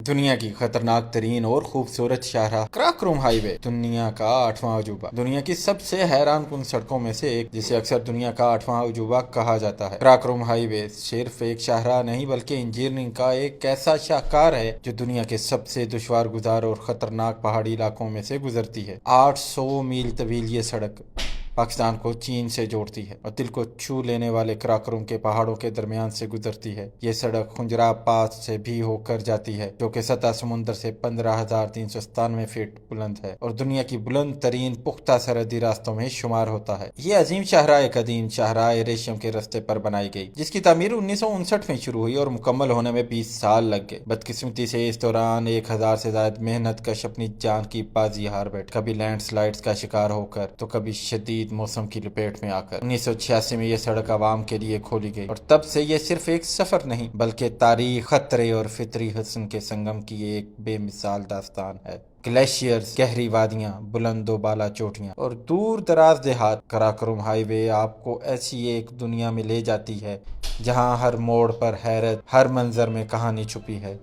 دنیا کی خطرناک ترین اور خوبصورت شاہراہ کراکروم ہائی وے دنیا کا 8واں عجوبہ، دنیا کی سب سے حیران کن سڑکوں میں سے ایک، جسے اکثر دنیا کا 8واں عجوبہ کہا جاتا ہے۔ کراکروم ہائی وے صرف ایک شاہراہ نہیں بلکہ انجینئرنگ کا ایک ایسا شاہکار ہے جو دنیا کے سب سے دشوار گزار اور خطرناک پہاڑی علاقوں میں سے گزرتی ہے۔ 800 میل طویل یہ سڑک پاکستان کو چین سے جوڑتی ہے اور دل کو چھو لینے والے کراکروم کے پہاڑوں کے درمیان سے گزرتی ہے۔ یہ سڑک خنجراب پاس سے بھی ہو کر جاتی ہے جو کہ سطح سمندر سے 15,397 فٹ بلند ہے اور دنیا کی بلند ترین پختہ سرحدی راستوں میں شمار ہوتا ہے۔ یہ عظیم شاہراہ قدیم شاہراہ ریشم کے رستے پر بنائی گئی، جس کی تعمیر 1959 میں شروع ہوئی اور مکمل ہونے میں 20 سال لگ گئے۔ بدقسمتی سے اس دوران 1000 سے زائد محنت کش اپنی جان کی بازی ہار بیٹھ، کبھی لینڈ سلائڈز کا شکار ہو کر تو کبھی شدید موسم کی لپیٹ میں آ کر۔ 1986 میں یہ سڑک عوام کے لیے کھولی گئی اور تب سے یہ صرف ایک سفر نہیں بلکہ تاریخ، خطرے اور فطری حسن کے سنگم کی ایک بے مثال داستان ہے۔ گلیشیئرز، گہری وادیاں، بلند و بالا چوٹیاں اور دور دراز دیہات، کراکروم ہائی وے آپ کو ایسی ایک دنیا میں لے جاتی ہے جہاں ہر موڑ پر حیرت، ہر منظر میں کہانی چھپی ہے۔